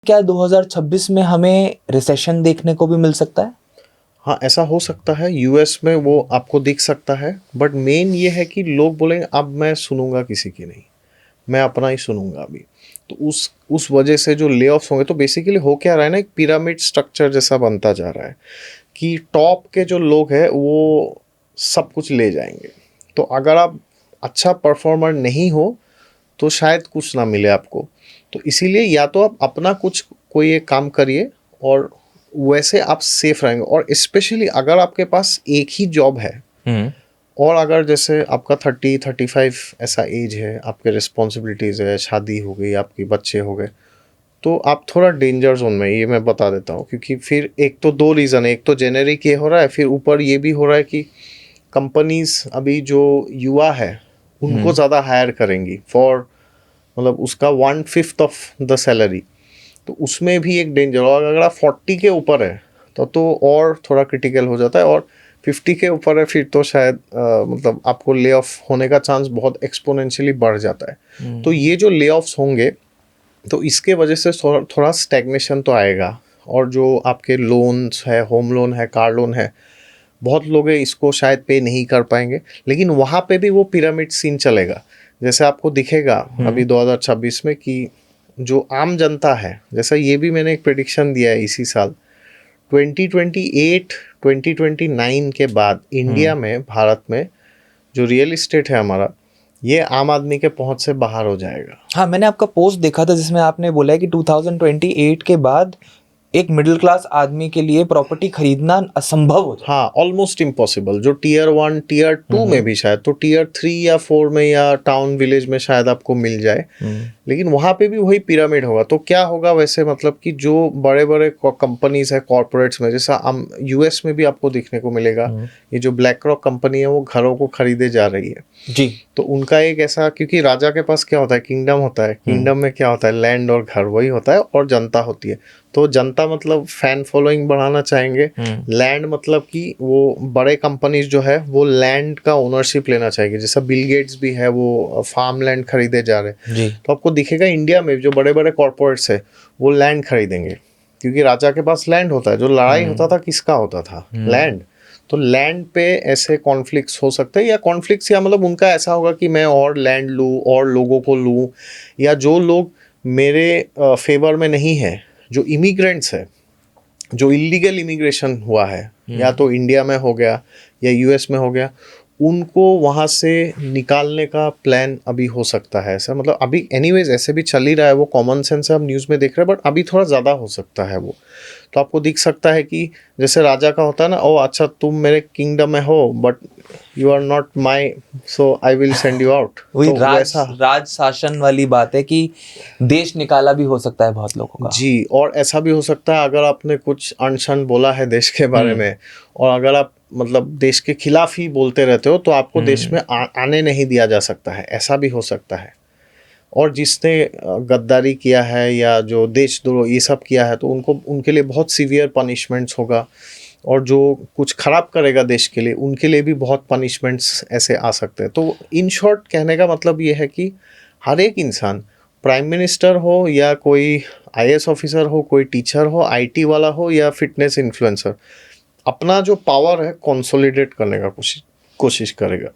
क्या 2026 में हमें रिसेशन देखने को भी मिल सकता है? हाँ, ऐसा हो सकता है। यूएस में वो आपको दिख सकता है, बट मेन ये है कि लोग बोलेंगे अब मैं सुनूंगा किसी की नहीं, मैं अपना ही सुनूंगा अभी। तो उस वजह से जो ले ऑफ्स होंगे, तो बेसिकली हो क्या रहा है ना, एक पिरामिड स्ट्रक्चर जैसा बनता जा रहा है कि टॉप के जो लोग हैं वो सब कुछ ले जाएंगे। तो अगर आप अच्छा परफॉर्मर नहीं हो तो शायद कुछ ना मिले आपको। तो इसीलिए या तो आप अपना कुछ कोई एक काम करिए, और वैसे आप सेफ रहेंगे। और स्पेशली अगर आपके पास एक ही जॉब है, और अगर जैसे आपका 30-35 ऐसा एज है, आपके रिस्पॉन्सिबिलिटीज़ है, शादी हो गई, आपके बच्चे हो गए, तो आप थोड़ा डेंजर जोन में, ये मैं बता देता हूँ। क्योंकि फिर एक तो दो रीज़न है, एक तो जेनेरिक ये हो रहा है, फिर ऊपर ये भी हो रहा है कि कंपनीज अभी जो युवा है उनको ज़्यादा हायर करेंगी फॉर, मतलब उसका 1/5 ऑफ द सैलरी। तो उसमें भी एक डेंजर। और अगर आप 40 के ऊपर है तो और थोड़ा क्रिटिकल हो जाता है, और 50 के ऊपर है फिर तो शायद मतलब आपको ले ऑफ होने का चांस बहुत एक्सपोनेंशियली बढ़ जाता है। तो ये जो ले ऑफ्स होंगे, तो इसके वजह से थोड़ा थोड़ा स्टैग्नेशन तो आएगा। और जो आपके लोन्स है, होम लोन है, कार लोन है, बहुत लोग हैं इसको शायद पे नहीं कर पाएंगे। लेकिन वहाँ पे भी वो पिरामिड सीन चलेगा। जैसे आपको दिखेगा अभी 2026 में कि जो आम जनता है, जैसा ये भी मैंने एक प्रेडिक्शन दिया है इसी साल, 2028 2029 के बाद इंडिया में, भारत में जो रियल इस्टेट है हमारा, ये आम आदमी के पहुंच से बाहर हो जाएगा। हाँ, मैंने आपका पोस्ट देखा था जिसमें आपने बोला है कि 2028 के बाद एक मिडिल क्लास आदमी के लिए प्रॉपर्टी खरीदना असंभव हो जाए। हाँ, ऑलमोस्ट इम्पॉसिबल। जो टीयर 1 टीयर 2 में भी शायद, तो टीयर 3 या 4 में या टाउन विलेज में शायद आपको मिल जाए। लेकिन वहाँ पे भी वही पिरामिड होगा। तो क्या होगा वैसे, मतलब कि जो बड़े बड़े कंपनीज है कॉर्पोरेट्स में, जैसा हम यूएस में भी आपको देखने को मिलेगा, ये जो ब्लैक रॉक कंपनी है वो घरों को खरीदे जा रही है जी। तो उनका एक ऐसा, क्योंकि राजा के पास क्या होता है, किंगडम होता है। किंगडम में क्या होता है, लैंड और घर वही होता है, और जनता होती है। तो जनता मतलब फैन फॉलोइंग बढ़ाना चाहेंगे, लैंड मतलब कि वो बड़े कंपनीज जो है वो लैंड का ओनरशिप लेना चाहेंगे। जैसा बिल गेट्स भी है, वो फार्म लैंड खरीदे जा रहे हैं। जी। तो आपको दिखेगा इंडिया में जो बड़े बड़े कॉर्पोरेट्स है वो लैंड खरीदेंगे, क्योंकि राजा के पास लैंड होता है। जो लड़ाई होता था किसका होता था, लैंड। तो लैंड पे ऐसे कॉन्फ्लिक्ट्स हो सकते हैं, या कॉन्फ्लिक्ट्स, या मतलब उनका ऐसा होगा कि मैं और लैंड लूँ और लोगों को लूँ, या जो लोग मेरे फेवर में नहीं है, जो इमिग्रेंट्स है, जो इलीगल इमिग्रेशन हुआ है, या तो इंडिया में हो गया या यूएस में हो गया, उनको वहाँ से निकालने का प्लान अभी हो सकता है। ऐसा मतलब अभी एनीवेज ऐसे भी चल ही रहा है, वो कॉमन सेंस है, हम न्यूज़ में देख रहे हैं, बट अभी थोड़ा ज़्यादा हो सकता है वो। तो आपको दिख सकता है कि जैसे राजा का होता है ना, ओ अच्छा तुम मेरे किंगडम में हो but you are not my, so I will send you out. वही तो वैसा राज शासन वाली बात है कि देश निकाला भी हो सकता है बहुत लोगों का। जी। और ऐसा भी हो सकता है अगर आपने कुछ अनशन बोला है देश के बारे में, और अगर आप मतलब देश के खिलाफ ही बोलते रहते हो, तो आपको देश में आने नहीं दिया जा सकता है। ऐसा भी हो सकता है। और जिसने गद्दारी किया है या जो देशद्रोह ये सब किया है, तो उनको, उनके लिए बहुत सीवियर पनिशमेंट्स होगा। और जो कुछ खराब करेगा देश के लिए, उनके लिए भी बहुत पनिशमेंट्स ऐसे आ सकते हैं। तो इन शॉर्ट कहने का मतलब ये है कि हर एक इंसान, प्राइम मिनिस्टर हो या कोई आईएएस ऑफिसर हो, कोई टीचर हो, आईटी वाला हो या फिटनेस इन्फ्लुएंसर, अपना जो पावर है कंसोलिडेट करने का कोशिश करेगा।